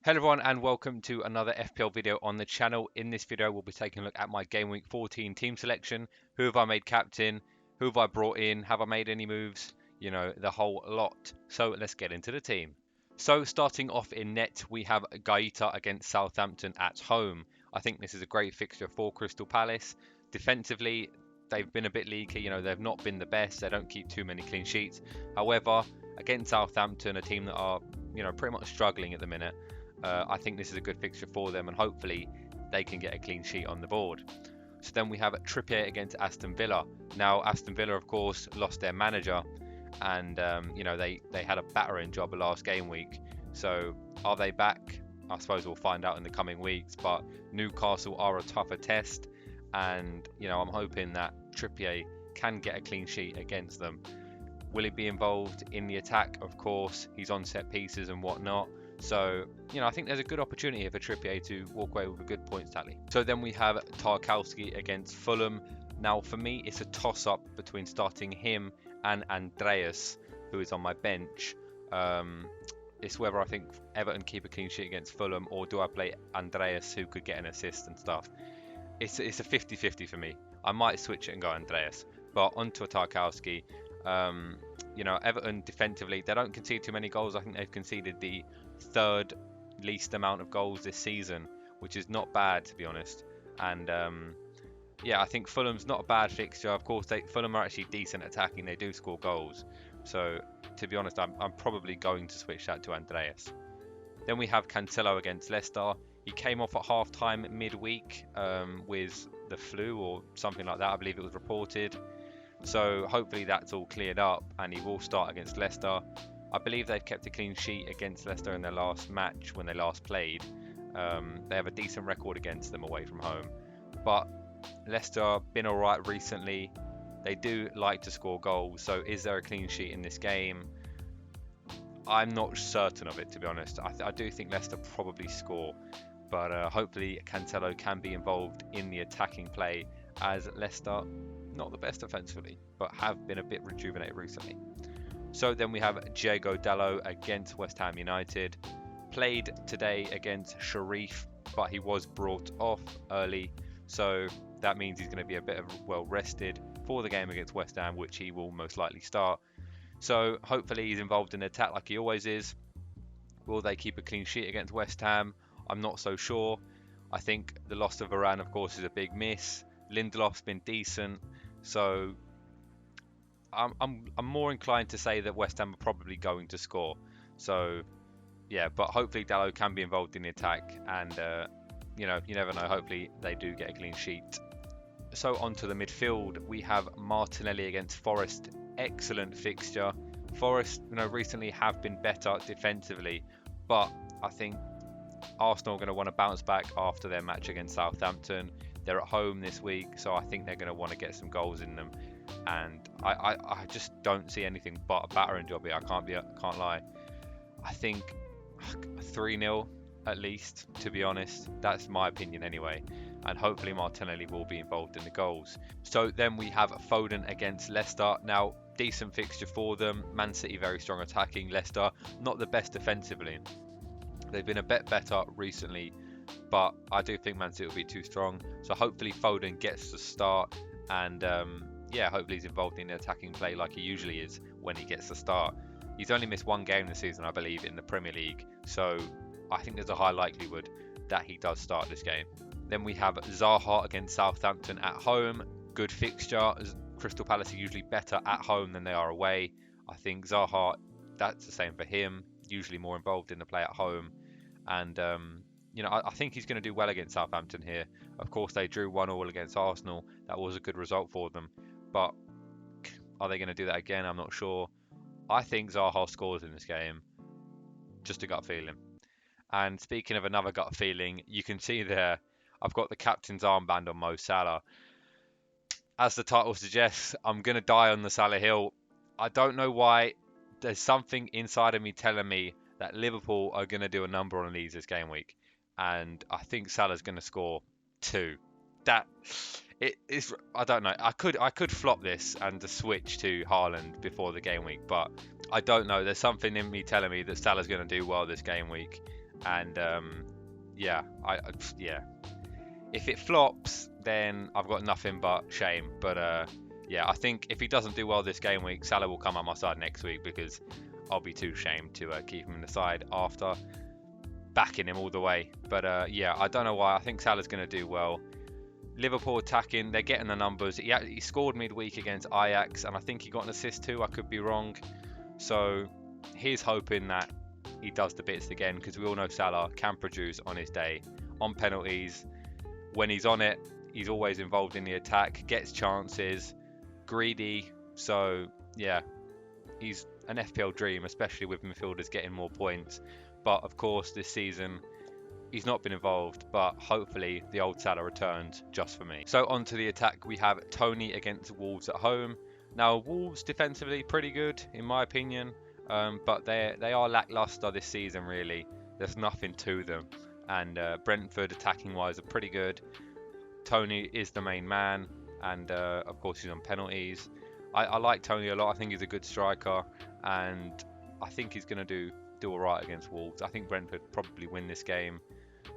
Hello everyone and welcome to another FPL video on the channel. In this video we'll be taking a look at my Game Week 14 team selection. Who have I made captain? Who have I brought in? Have I made any moves? You know, the whole lot. So let's get into the team. So starting off in net we have Gw14 against Southampton at home. I think this is a great fixture for Crystal Palace. Defensively they've been a bit leaky, you know, they've not been the best. They don't keep too many clean sheets. However, against Southampton, a team that are, you know, pretty much struggling at the minute, I think this is a good fixture for them and hopefully they can get a clean sheet on the board. So then we have Trippier against Aston Villa. Now Aston Villa of course lost their manager and you know, they had a battering job last game week. So are they back? I suppose we'll find out in the coming weeks, but Newcastle are a tougher test and you know, I'm hoping that Trippier can get a clean sheet against them. Will he be involved in the attack? Of course, he's on set pieces and whatnot. So, you know, I think there's a good opportunity here for Trippier to walk away with a good points tally. So then we have Tarkowski against Fulham. Now, for me, it's a toss-up between starting him and Andreas, who is on my bench. It's whether I think Everton keep a clean sheet against Fulham or do I play Andreas, who could get an assist and stuff. It's a 50-50 for me. I might switch it and go Andreas. But onto Tarkowski. You know, Everton defensively, they don't concede too many goals. I think they've conceded the third least amount of goals this season, which is not bad to be honest. And yeah, I think Fulham's not a bad fixture. Of course, Fulham are actually decent attacking. They do score goals. So to be honest, I'm probably going to switch that to Andreas. Then we have Cancelo against Leicester. He came off at half-time midweek with the flu or something like that. I believe it was reported. So hopefully that's all cleared up and he will start against Leicester. I believe they've kept a clean sheet against Leicester in their last match when they last played. They have a decent record against them away from home. But Leicester been alright recently. They do like to score goals. So is there a clean sheet in this game? I'm not certain of it, to be honest. I do think Leicester probably score. But hopefully Cancelo can be involved in the attacking play, as Leicester, not the best offensively, but have been a bit rejuvenated recently. So then we have Diego Dalot against West Ham United. Played today against Sharif, but he was brought off early. So that means he's going to be a bit well rested for the game against West Ham, which he will most likely start. So hopefully he's involved in the attack like he always is. Will they keep a clean sheet against West Ham? I'm not so sure. I think the loss of Varane, of course, is a big miss. Lindelof's been decent. So I'm more inclined to say that West Ham are probably going to score. So yeah, but hopefully Dalot can be involved in the attack, and you know, you never know, hopefully they do get a clean sheet. So onto the midfield, we have Martinelli against Forest. Excellent fixture. Forest, you know, recently have been better defensively, but I think Arsenal are going to want to bounce back after their match against Southampton. They're at home this week, so I think they're going to want to get some goals in them. And I just don't see anything but a battering job here. I can't lie. I think 3-0 at least, to be honest. That's my opinion anyway. And hopefully Martinelli will be involved in the goals. So then we have Foden against Leicester. Now, decent fixture for them. Man City very strong attacking. Leicester not the best defensively. They've been a bit better recently, but I do think Man City will be too strong. So hopefully Foden gets the start, and yeah, hopefully he's involved in the attacking play like he usually is when he gets the start. He's only missed one game this season, I believe, in the Premier League. So I think there's a high likelihood that he does start this game. Then we have Zaha against Southampton at home. Good fixture. Crystal Palace are usually better at home than they are away. I think Zaha, that's the same for him. Usually more involved in the play at home. And, you know, I think he's going to do well against Southampton here. Of course, they drew 1-1 against Arsenal. That was a good result for them. But are they going to do that again? I'm not sure. I think Zaha scores in this game. Just a gut feeling. And speaking of another gut feeling, you can see there, I've got the captain's armband on Mo Salah. As the title suggests, I'm going to die on the Salah hill. I don't know why. There's something inside of me telling me that Liverpool are going to do a number on these this game week. And I think Salah's going to score 2. That it is, I don't know. I could flop this and just switch to Haaland before the game week, but I don't know. There's something in me telling me that Salah's going to do well this game week. And yeah, yeah. If it flops, then I've got nothing but shame. But yeah, I think if he doesn't do well this game week, Salah will come on my side next week, because I'll be too ashamed to keep him in the side after backing him all the way. But yeah, I don't know why. I think Salah's going to do well. Liverpool attacking, they're getting the numbers. He scored midweek against Ajax, and I think he got an assist too. I could be wrong. So he's hoping that he does the bits again, because we all know Salah can produce on his day, on penalties. When he's on it, he's always involved in the attack, gets chances, greedy. So yeah, he's an FPL dream, especially with midfielders getting more points. But of course, this season he's not been involved, but hopefully the old Salah returns just for me. So on to the attack, we have Tony against Wolves at home. Now Wolves defensively pretty good in my opinion, but they are lackluster this season really. There's nothing to them, and Brentford attacking wise are pretty good. Tony is the main man, and of course he's on penalties. I like Tony a lot. I think he's a good striker, and I think he's going to do all right against Wolves. I think Brentford probably win this game,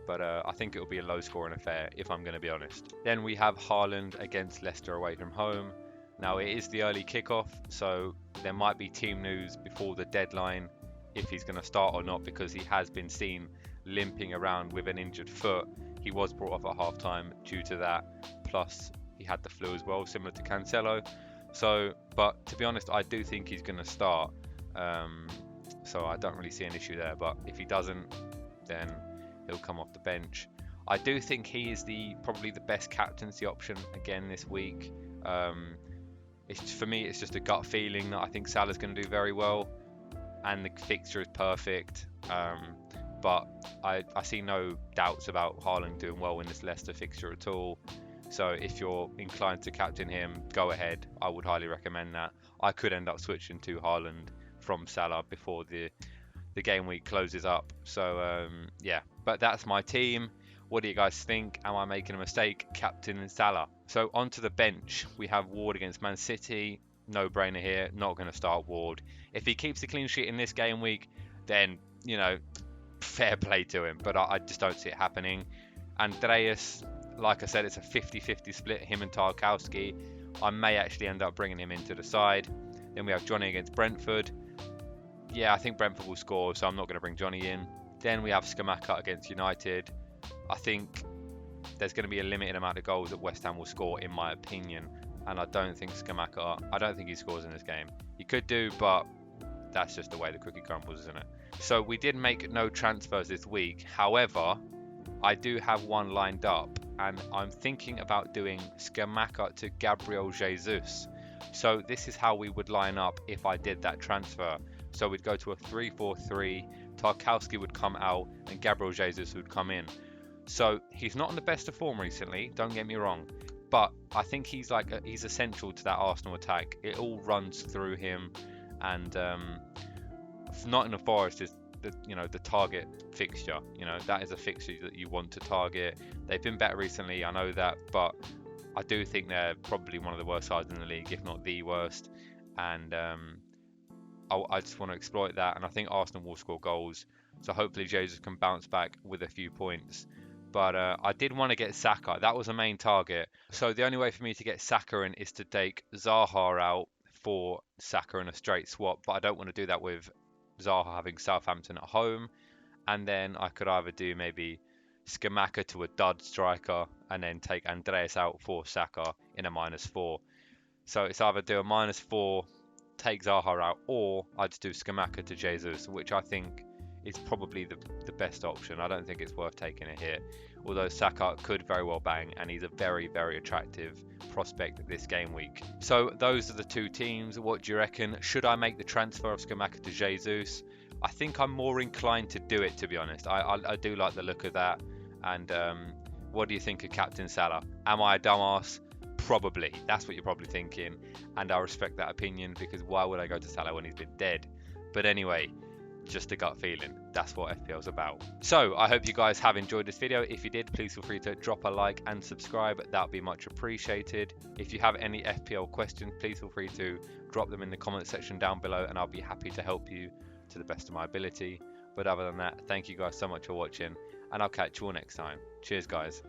but I think it'll be a low scoring affair if I'm going to be honest. Then we have Haaland against Leicester away from home. Now it is the early kickoff, so there might be team news before the deadline if he's going to start or not, because he has been seen limping around with an injured foot. He was brought off at half time due to that, plus he had the flu as well, similar to Cancelo. So, but to be honest, I do think he's going to start, so I don't really see an issue there. But if he doesn't, then he'll come off the bench. I do think he is probably the best captaincy option again this week. For me, it's just a gut feeling that I think Salah's going to do very well, and the fixture is perfect. But I see no doubts about Haaland doing well in this Leicester fixture at all. So if you're inclined to captain him, go ahead. I would highly recommend that. I could end up switching to Haaland from Salah before the game week closes up. So yeah, but that's my team. What do you guys think? Am I making a mistake captaining Salah? So onto the bench, we have Ward against Man City. No brainer here, not going to start Ward. If he keeps the clean sheet in this game week, then, you know, fair play to him, but I just don't see it happening. Andreas, like I said, it's a 50-50 split, him and Tarkowski. I may actually end up bringing him into the side. Then we have Johnny against Brentford. Yeah, I think Brentford will score, so I'm not going to bring Johnny in. Then we have Scamacca against United. I think there's going to be a limited amount of goals that West Ham will score, in my opinion. And I don't think he scores in this game. He could do, but that's just the way the cookie crumbles, isn't it? So we did make no transfers this week. However, I do have one lined up, and I'm thinking about doing Scamacca to Gabriel Jesus. So this is how we would line up if I did that transfer. So we'd go to a 3-4-3, Tarkowski would come out, and Gabriel Jesus would come in. So he's not in the best of form recently, don't get me wrong, but I think he's essential to that Arsenal attack. It all runs through him, and Nottingham Forest is the target fixture. That is a fixture that you want to target. They've been better recently, I know that, but I do think they're probably one of the worst sides in the league, if not the worst. And I just want to exploit that, and I think Arsenal will score goals. So hopefully Jesus can bounce back with a few points. But I did want to get Saka. That was a main target. So the only way for me to get Saka in is to take Zaha out for Saka in a straight swap. But I don't want to do that with Zaha having Southampton at home. And then I could either do maybe Scamacca to a dud striker and then take Andreas out for Saka in a -4. So it's either do a -4, take Zaha out, or I just do Scamacca to Jesus, which I think is probably the best option. I don't think it's worth taking a hit, although Saka could very well bang, and he's a very, very attractive prospect this game week. So those are the two teams. What do you reckon? Should I make the transfer of Scamacca to Jesus? I think I'm more inclined to do it, to be honest. I do like the look of that. And what do you think of Captain Salah? Am I a dumbass? Probably. That's what you're probably thinking, and I respect that opinion, because why would I go to Salah when he's been dead? But anyway, just a gut feeling. That's what FPL's about. So I hope you guys have enjoyed this video. If you did, please feel free to drop a like and subscribe. That would be much appreciated. If you have any FPL questions, please feel free to drop them in the comment section down below, and I'll be happy to help you to the best of my ability. But other than that, thank you guys so much for watching, and I'll catch you all next time. Cheers, guys.